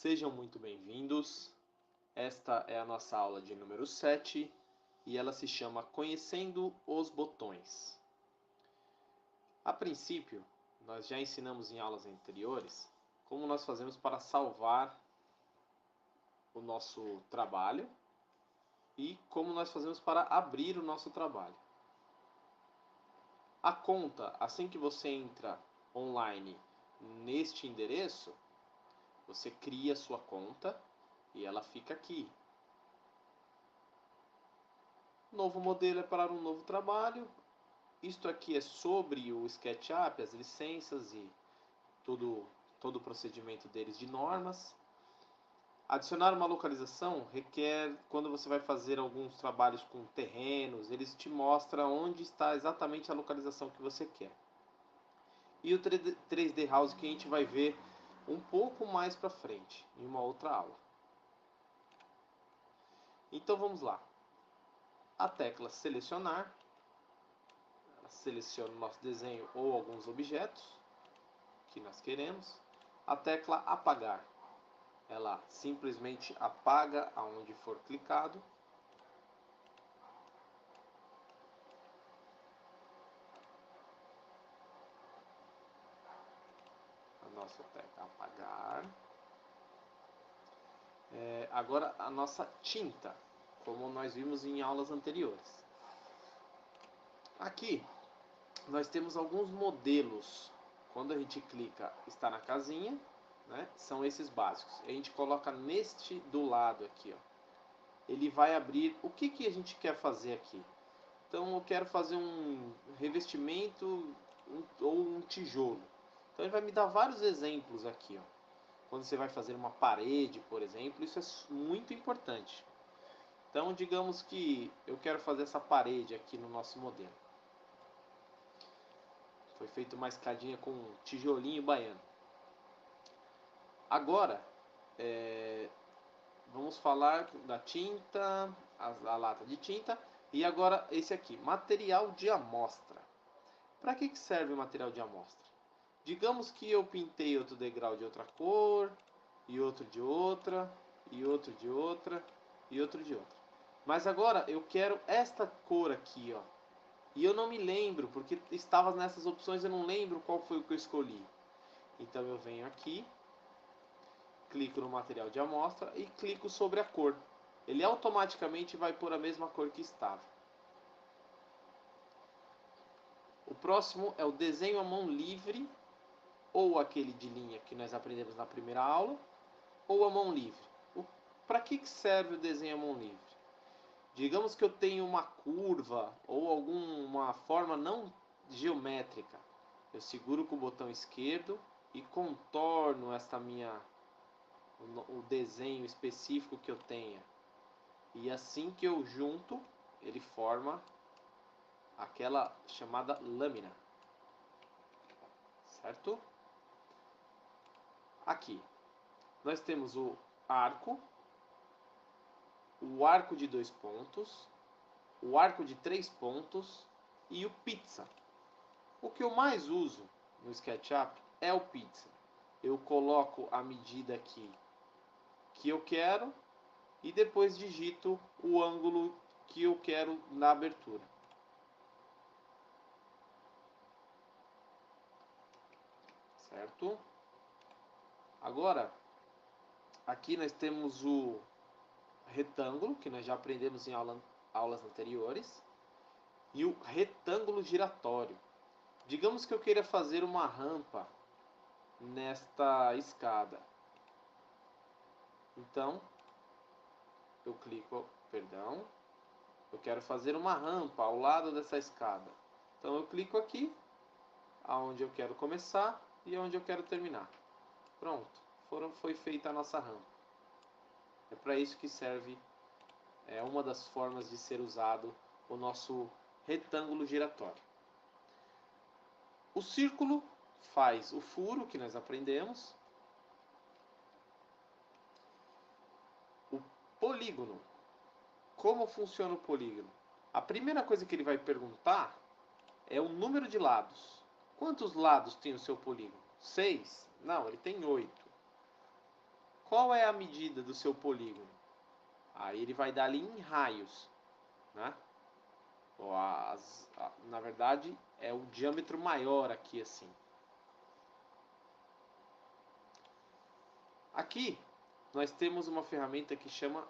Sejam muito bem-vindos. Esta é a nossa aula de número 7 e ela se chama Conhecendo os Botões. A princípio, nós já ensinamos em aulas anteriores como nós fazemos para salvar o nosso trabalho e como nós fazemos para abrir o nosso trabalho. A conta, assim que você entra online neste endereço, você cria sua conta e ela fica aqui. Novo modelo é para um novo trabalho. Isto aqui é sobre o SketchUp, as licenças e todo o procedimento deles de normas. Adicionar uma localização requer, quando você vai fazer alguns trabalhos com terrenos, eles te mostram onde está exatamente a localização que você quer. E o 3D House que a gente vai ver um pouco mais para frente, em uma outra aula. Então vamos lá. A tecla selecionar, seleciona o nosso desenho ou alguns objetos que nós queremos. A tecla apagar, ela simplesmente apaga aonde for clicado. A nossa tecla apagar. Agora a nossa tinta, como nós vimos em aulas anteriores. Aqui nós temos alguns modelos. Quando a gente clica, está na casinha, né? São esses básicos. A gente coloca neste do lado aqui, ó. Ele vai abrir o que a gente quer fazer aqui. Então eu quero fazer um revestimento ou um tijolo. Então ele vai me dar vários exemplos aqui, ó. Quando você vai fazer uma parede, por exemplo, isso é muito importante. Então digamos que eu quero fazer essa parede aqui no nosso modelo. Foi feita uma escadinha com um tijolinho baiano. Agora, vamos falar da tinta, a lata de tinta. E agora esse aqui, material de amostra. Para que serve o material de amostra? Digamos que eu pintei outro degrau de outra cor, e outro de outra, e outro de outra, e outro de outra. Mas agora eu quero esta cor aqui, ó. E eu não me lembro, porque estava nessas opções, eu não lembro qual foi o que eu escolhi. Então eu venho aqui, clico no material de amostra e clico sobre a cor. Ele automaticamente vai pôr a mesma cor que estava. O próximo é o desenho à mão livre, ou aquele de linha que nós aprendemos na primeira aula, ou a mão livre. Para que serve o desenho à mão livre? Digamos que eu tenho uma curva ou alguma forma não geométrica. Eu seguro com o botão esquerdo e contorno o desenho específico que eu tenha. E assim que eu junto, ele forma aquela chamada lâmina. Certo? Aqui nós temos o arco de 2 pontos, o arco de 3 pontos e o pizza. O que eu mais uso no SketchUp é o pizza. Eu coloco a medida aqui que eu quero e depois digito o ângulo que eu quero na abertura. Certo? Agora, aqui nós temos o retângulo, que nós já aprendemos em aulas anteriores, e o retângulo giratório. Digamos que eu queira fazer uma rampa nesta escada. Então, eu clico, eu quero fazer uma rampa ao lado dessa escada. Então eu clico aqui, aonde eu quero começar e aonde eu quero terminar. Pronto, foi feita a nossa rampa. É para isso que serve, é uma das formas de ser usado o nosso retângulo giratório. O círculo faz o furo que nós aprendemos. O polígono. Como funciona o polígono? A primeira coisa que ele vai perguntar é o número de lados. Quantos lados tem o seu polígono? 6? Não, ele tem 8. qual é a medida do seu polígono? Aí ele vai dar ali em raios, né? Na verdade, é o diâmetro maior aqui, assim. Aqui, nós temos uma ferramenta que chama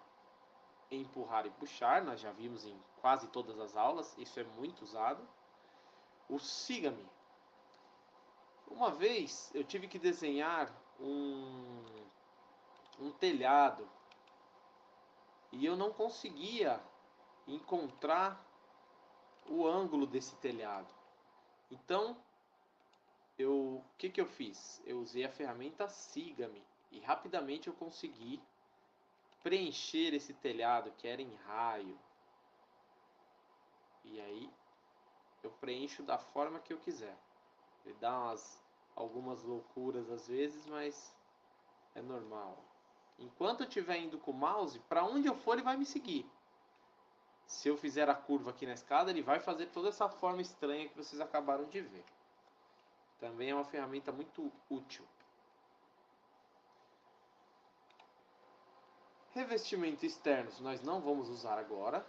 empurrar e puxar. Nós já vimos em quase todas as aulas. Isso é muito usado. O siga-me. Uma vez, eu tive que desenhar um telhado. E eu não conseguia encontrar o ângulo desse telhado. Então, o que eu fiz? Eu usei a ferramenta siga-me e rapidamente eu consegui preencher esse telhado que era em raio. E aí eu preencho da forma que eu quiser. Ele dá algumas loucuras às vezes, mas é normal. Enquanto eu estiver indo com o mouse, para onde eu for ele vai me seguir. Se eu fizer a curva aqui na escada, ele vai fazer toda essa forma estranha que vocês acabaram de ver. Também é uma ferramenta muito útil. Revestimento externos nós não vamos usar agora.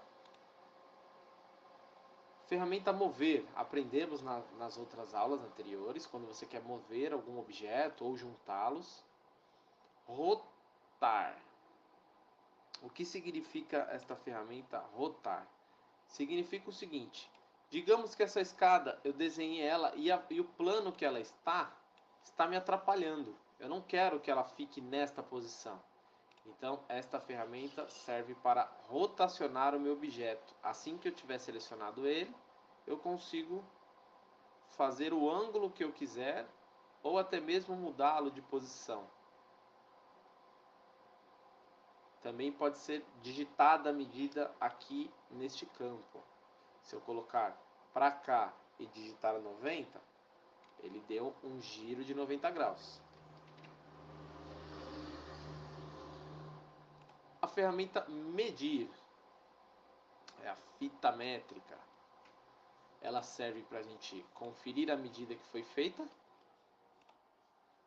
Ferramenta mover, aprendemos nas outras aulas anteriores, quando você quer mover algum objeto ou juntá-los. Rotar. O que significa esta ferramenta rotar? Significa o seguinte: digamos que essa escada eu desenhei ela e o plano que ela está me atrapalhando. Eu não quero que ela fique nesta posição. Então, esta ferramenta serve para rotacionar o meu objeto. Assim que eu tiver selecionado ele, eu consigo fazer o ângulo que eu quiser ou até mesmo mudá-lo de posição. Também pode ser digitada a medida aqui neste campo. Se eu colocar para cá e digitar 90, ele deu um giro de 90 graus. A ferramenta medir é a fita métrica. Ela serve para a gente conferir a medida que foi feita.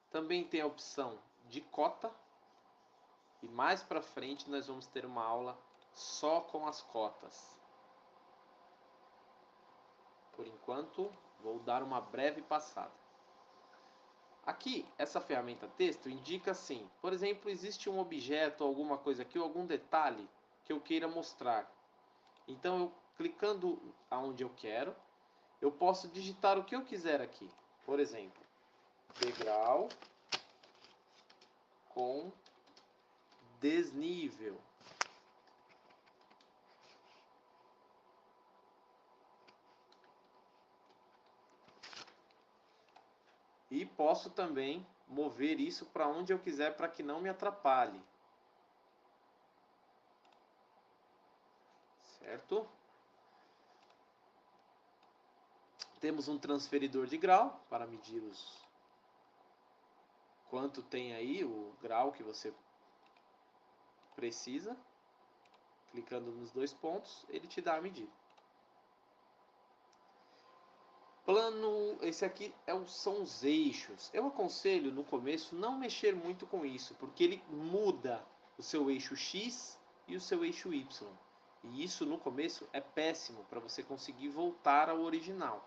Também tem a opção de cota. E mais para frente nós vamos ter uma aula só com as cotas. Por enquanto, vou dar uma breve passada. Aqui, essa ferramenta texto indica assim, por exemplo, existe um objeto, alguma coisa aqui, ou algum detalhe que eu queira mostrar. Então, eu clicando aonde eu quero, eu posso digitar o que eu quiser aqui. Por exemplo, degrau com desnível. E posso também mover isso para onde eu quiser para que não me atrapalhe. Certo? Temos um transferidor de grau para medir quanto tem aí o grau que você precisa. Clicando nos dois pontos, ele te dá a medida. Plano, esse aqui são os eixos. Eu aconselho no começo não mexer muito com isso, porque ele muda o seu eixo X e o seu eixo Y. E isso no começo é péssimo para você conseguir voltar ao original.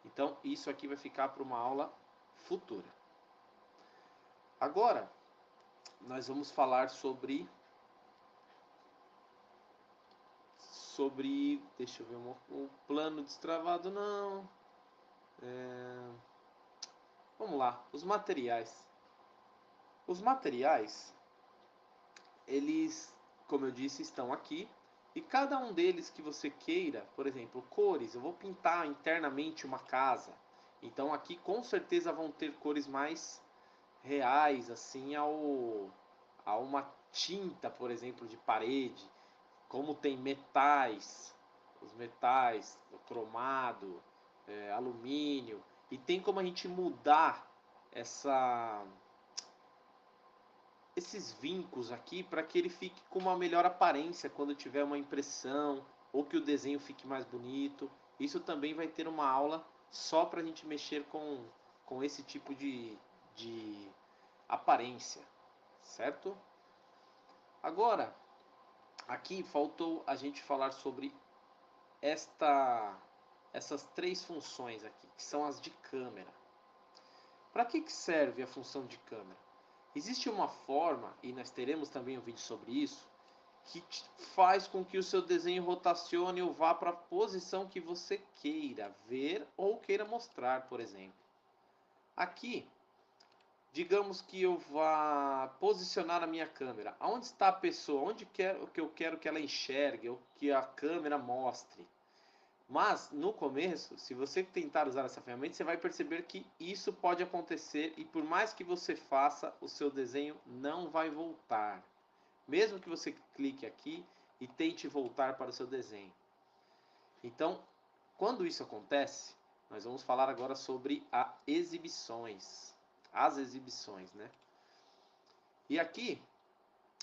Então isso aqui vai ficar para uma aula futura. Agora nós vamos falar sobre deixa eu ver, o plano destravado não. Vamos lá, os materiais. Os materiais, eles, como eu disse, estão aqui. E cada um deles que você queira, por exemplo, cores, eu vou pintar internamente uma casa. Então aqui com certeza vão ter cores mais reais, assim, a uma tinta, por exemplo, de parede. Como tem metais, os metais, o cromado, alumínio. E tem como a gente mudar esses vincos aqui para que ele fique com uma melhor aparência quando tiver uma impressão ou que o desenho fique mais bonito. Isso também vai ter uma aula só para a gente mexer com esse tipo de aparência, certo? Agora, aqui faltou a gente falar sobre essas três funções aqui, que são as de câmera. Para que serve a função de câmera? Existe uma forma, e nós teremos também um vídeo sobre isso, que faz com que o seu desenho rotacione ou vá para a posição que você queira ver ou queira mostrar, por exemplo. Aqui, digamos que eu vá posicionar a minha câmera. Onde está a pessoa? Onde eu quero que ela enxergue ou que a câmera mostre? Mas, no começo, se você tentar usar essa ferramenta, você vai perceber que isso pode acontecer e por mais que você faça, o seu desenho não vai voltar. Mesmo que você clique aqui e tente voltar para o seu desenho. Então, quando isso acontece, nós vamos falar agora sobre as exibições, né? E aqui,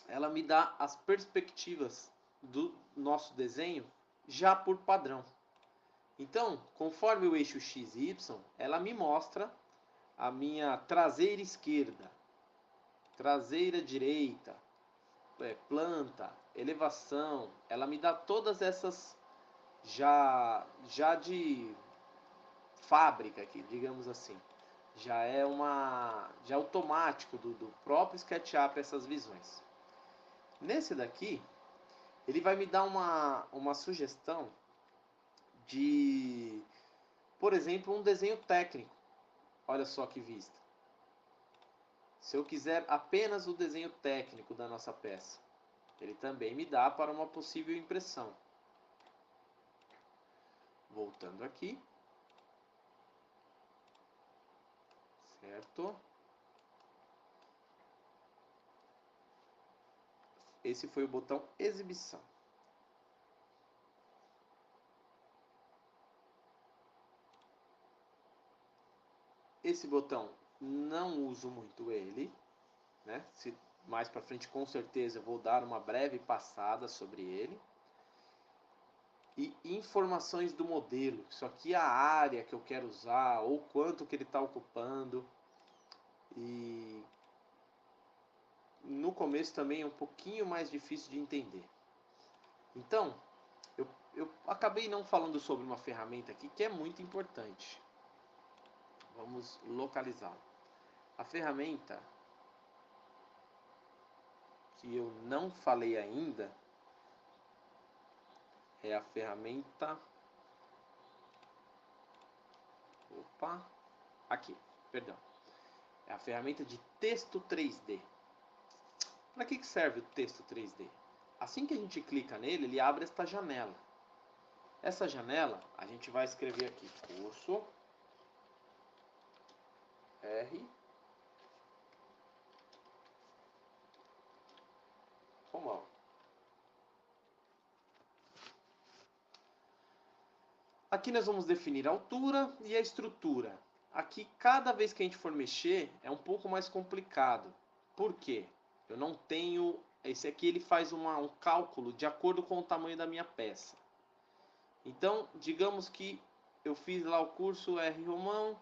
ela me dá as perspectivas do nosso desenho já por padrão. Então, conforme o eixo X e Y, ela me mostra a minha traseira esquerda, traseira direita, planta, elevação. Ela me dá todas essas já de fábrica aqui, digamos assim. Já é automático do próprio SketchUp essas visões. Nesse daqui, ele vai me dar uma sugestão de, por exemplo, um desenho técnico. Olha só que vista. Se eu quiser apenas o desenho técnico da nossa peça, ele também me dá para uma possível impressão. Voltando aqui. Certo? Esse foi o botão exibição. Esse botão não uso muito ele, né? Mais para frente com certeza eu vou dar uma breve passada sobre ele. E informações do modelo. Isso aqui é a área que eu quero usar, ou quanto que ele está ocupando. E no começo também é um pouquinho mais difícil de entender. Então, eu acabei não falando sobre uma ferramenta aqui que é muito importante. Vamos localizá-la. A ferramenta que eu não falei ainda é a ferramenta... Opa! Aqui, perdão. É a ferramenta de texto 3D. Para que serve o texto 3D? Assim que a gente clica nele, ele abre esta janela. Essa janela, a gente vai escrever aqui, curso R Romão. Aqui nós vamos definir a altura e a estrutura. Aqui, cada vez que a gente for mexer, é um pouco mais complicado. Por quê? Eu não tenho... Esse aqui ele faz um cálculo de acordo com o tamanho da minha peça. Então, digamos que eu fiz lá o curso R Romão,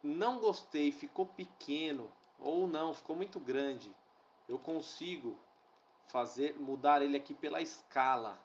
não gostei, ficou pequeno, ou não, ficou muito grande. Eu consigo mudar ele aqui pela escala.